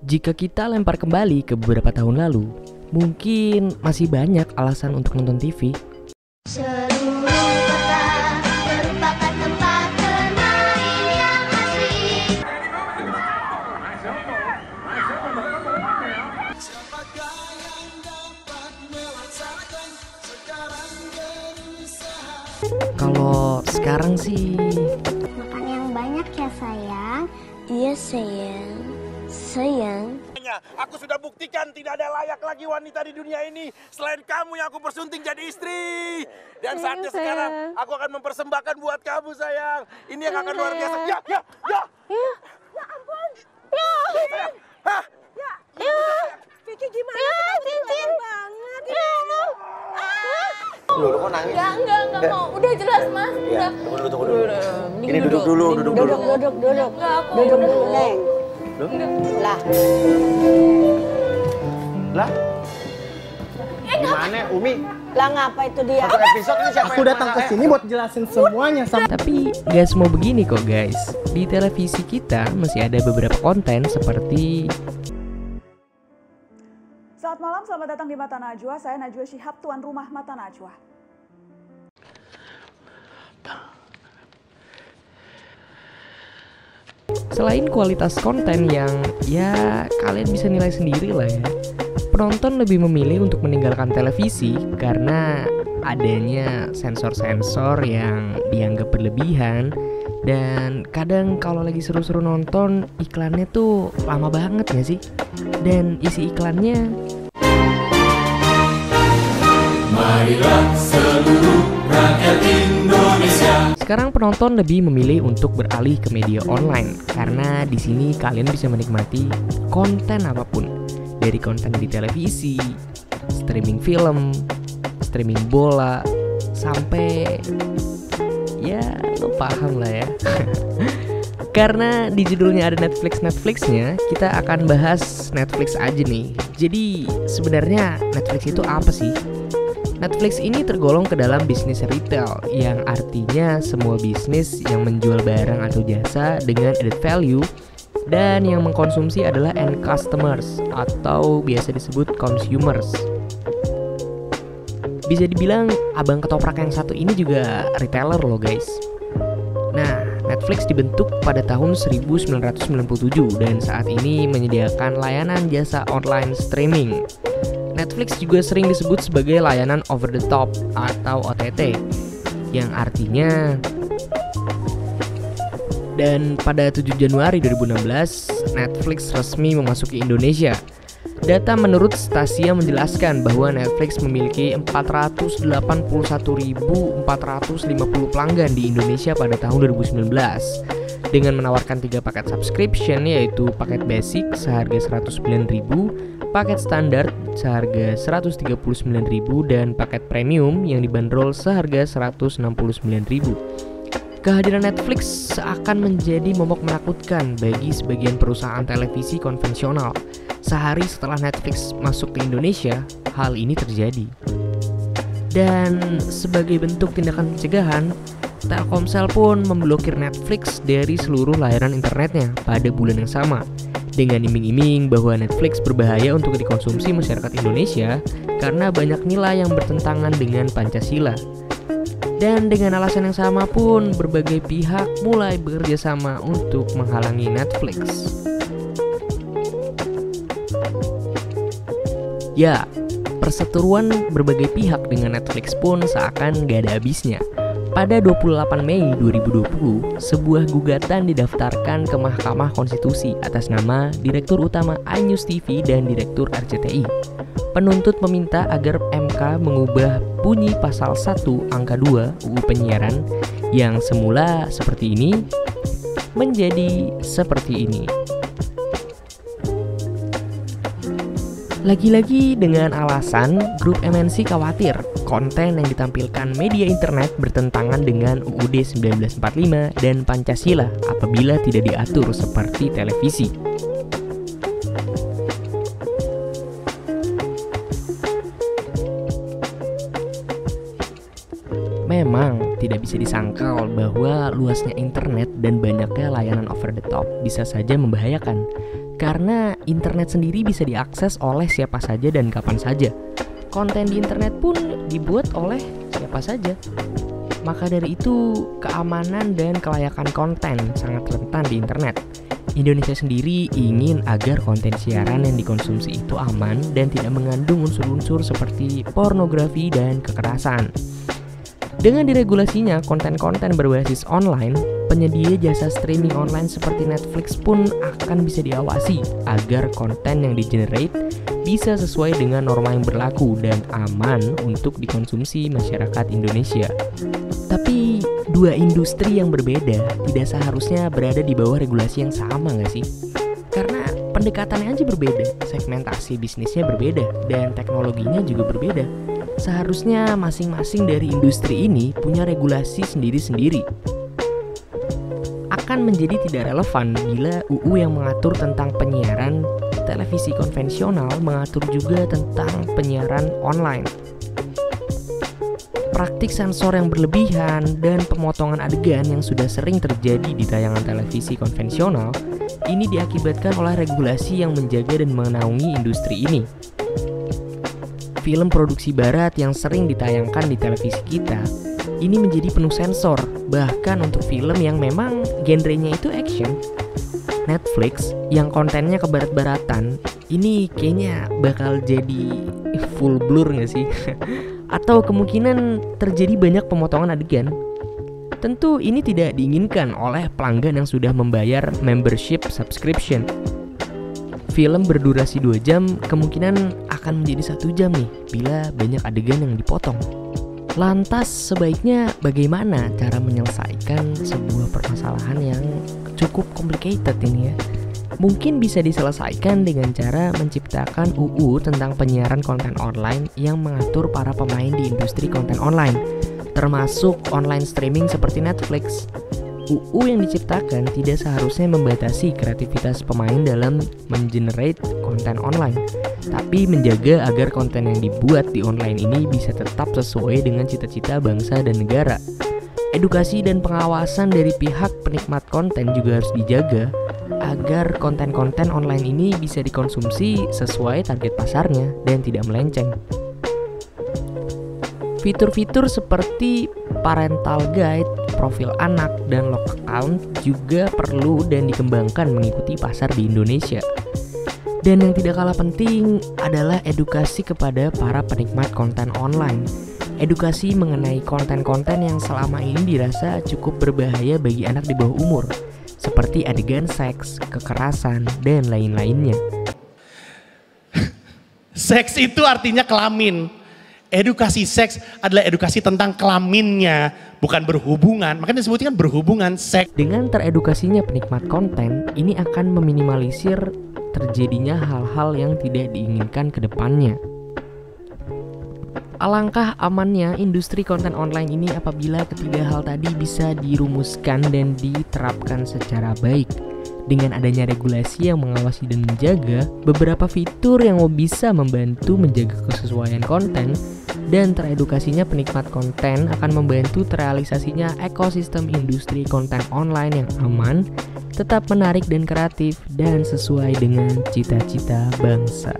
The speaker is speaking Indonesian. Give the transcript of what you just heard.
Jika kita lempar kembali ke beberapa tahun lalu, mungkin masih banyak alasan untuk nonton TV. Seluruh kota merupakan tempat bermain yang asik. Siapakah yang dapat melaksanakan sekarang berusaha. Kalau sekarang sih Makan yang banyak ya sayang. Iya sayang. Sayang. Aku sudah buktikan tidak ada layak lagi wanita di dunia ini selain kamu yang aku persunting jadi istri. Dan saatnya sekarang aku akan mempersembahkan buat kamu sayang. Ini yang akan luar biasa. Ya. Ya ampun. Ya. Hah? Ya. Vicky gimana sih? Cincin banget. Ya Allah. Lu kok nangis? Enggak mau. Udah jelas Mas. Ya, Udah. tunggu dulu. Ini duduk dulu. Duduk. Enggak, aku Duduk udah. dulu, Neng. Lah, Lah? Gimana Umi? lah ngapa itu dia? Satu episode ini siapa Aku datang ke sini buat jelasin semuanya sama Tapi gak semua begini kok guys. Di televisi kita masih ada beberapa konten seperti Selamat malam, selamat datang di Mata Najwa. Saya Najwa Shihab, tuan rumah Mata Najwa. selain kualitas konten yang ya kalian bisa nilai sendiri lah ya, penonton lebih memilih untuk meninggalkan televisi karena adanya sensor-sensor yang dianggap berlebihan. Dan kadang kalau lagi seru-seru nonton, iklannya tuh lama banget gak sih? Dan isi iklannya Marilah seluruh rakyat Indonesia. sekarang penonton lebih memilih untuk beralih ke media online karena di sini kalian bisa menikmati konten apapun, dari konten di televisi, streaming film, streaming bola, sampai ya lo paham lah ya. Karena di judulnya ada Netflixnya, kita akan bahas Netflix aja nih. Jadi sebenarnya Netflix itu apa sih? Netflix ini tergolong ke dalam bisnis retail, yang artinya semua bisnis yang menjual barang atau jasa dengan added value dan yang mengkonsumsi adalah end customers atau biasa disebut consumers. Bisa dibilang abang ketoprak yang satu ini juga retailer loh guys. Nah, Netflix dibentuk pada tahun 1997 dan saat ini menyediakan layanan jasa online streaming. Netflix juga sering disebut sebagai layanan over the top atau OTT, yang artinya dan pada 7 Januari 2016 Netflix resmi memasuki Indonesia. Data menurut Stasia menjelaskan bahwa Netflix memiliki 481.450 pelanggan di Indonesia pada tahun 2019 dengan menawarkan 3 paket subscription, yaitu paket basic seharga 109.000, paket standar seharga 139.000 dan paket premium yang dibanderol seharga 169.000. Kehadiran Netflix seakan menjadi momok menakutkan bagi sebagian perusahaan televisi konvensional. Sehari setelah Netflix masuk ke Indonesia, hal ini terjadi. Dan sebagai bentuk tindakan pencegahan, Telkomsel pun memblokir Netflix dari seluruh layanan internetnya pada bulan yang sama, dengan iming-iming bahwa Netflix berbahaya untuk dikonsumsi masyarakat Indonesia karena banyak nilai yang bertentangan dengan Pancasila. Dan dengan alasan yang sama pun berbagai pihak mulai bekerja sama untuk menghalangi Netflix. Ya, perseteruan berbagai pihak dengan Netflix pun seakan gak ada habisnya. Pada 28 Mei 2020, sebuah gugatan didaftarkan ke Mahkamah Konstitusi atas nama Direktur Utama iNews TV dan Direktur RCTI. Penuntut meminta agar MK mengubah bunyi pasal 1 angka 2 UU Penyiaran yang semula seperti ini menjadi seperti ini. Lagi-lagi dengan alasan grup MNC khawatir konten yang ditampilkan media internet bertentangan dengan UUD 1945 dan Pancasila apabila tidak diatur seperti televisi. Memang tidak bisa disangkal bahwa luasnya internet dan banyaknya layanan over the top bisa saja membahayakan. Karena internet sendiri bisa diakses oleh siapa saja dan kapan saja. Konten di internet pun dibuat oleh siapa saja. Maka dari itu, keamanan dan kelayakan konten sangat rentan di internet. Indonesia sendiri ingin agar konten siaran yang dikonsumsi itu aman dan tidak mengandung unsur-unsur seperti pornografi dan kekerasan. Dengan diregulasinya konten-konten berbasis online, penyedia jasa streaming online seperti Netflix pun akan bisa diawasi agar konten yang di-generate bisa sesuai dengan norma yang berlaku dan aman untuk dikonsumsi masyarakat Indonesia. Tapi dua industri yang berbeda tidak seharusnya berada di bawah regulasi yang sama nggak sih? Karena pendekatannya aja berbeda, segmentasi bisnisnya berbeda, dan teknologinya juga berbeda. Seharusnya masing-masing dari industri ini punya regulasi sendiri-sendiri. Akan menjadi tidak relevan bila UU yang mengatur tentang penyiaran televisi konvensional mengatur juga tentang penyiaran online. Praktik sensor yang berlebihan dan pemotongan adegan yang sudah sering terjadi di tayangan televisi konvensional ini diakibatkan oleh regulasi yang menjaga dan menaungi industri ini. Film produksi barat yang sering ditayangkan di televisi kita ini menjadi penuh sensor, bahkan untuk film yang memang genrenya itu action. Netflix yang kontennya kebarat-baratan ini kayaknya bakal jadi full blur gak sih? Atau kemungkinan terjadi banyak pemotongan adegan. Tentu ini tidak diinginkan oleh pelanggan yang sudah membayar membership subscription. Film berdurasi 2 jam kemungkinan akan menjadi 1 jam nih bila banyak adegan yang dipotong. Lantas sebaiknya bagaimana cara menyelesaikan sebuah permasalahan yang cukup complicated ini ya? Mungkin bisa diselesaikan dengan cara menciptakan UU tentang penyiaran konten online yang mengatur para pemain di industri konten online, termasuk online streaming seperti Netflix. UU yang diciptakan tidak seharusnya membatasi kreativitas pemain dalam mengenerate konten online, tapi menjaga agar konten yang dibuat di online ini bisa tetap sesuai dengan cita-cita bangsa dan negara. Edukasi dan pengawasan dari pihak penikmat konten juga harus dijaga agar konten-konten online ini bisa dikonsumsi sesuai target pasarnya dan tidak melenceng. Fitur-fitur seperti parental guide, profil anak, dan lock account juga perlu dan dikembangkan mengikuti pasar di Indonesia. Dan yang tidak kalah penting adalah edukasi kepada para penikmat konten online. Edukasi mengenai konten-konten yang selama ini dirasa cukup berbahaya bagi anak di bawah umur, seperti adegan seks, kekerasan, dan lain-lainnya. Seks itu artinya kelamin. Edukasi seks adalah edukasi tentang kelaminnya, bukan berhubungan. Makanya disebutkan berhubungan seks. Dengan teredukasinya penikmat konten, ini akan meminimalisir terjadinya hal-hal yang tidak diinginkan ke depannya. Alangkah amannya industri konten online ini apabila ketiga hal tadi bisa dirumuskan dan diterapkan secara baik. Dengan adanya regulasi yang mengawasi dan menjaga, beberapa fitur yang bisa membantu menjaga kesesuaian konten dan teredukasinya penikmat konten akan membantu terrealisasinya ekosistem industri konten online yang aman, tetap menarik dan kreatif, dan sesuai dengan cita-cita bangsa.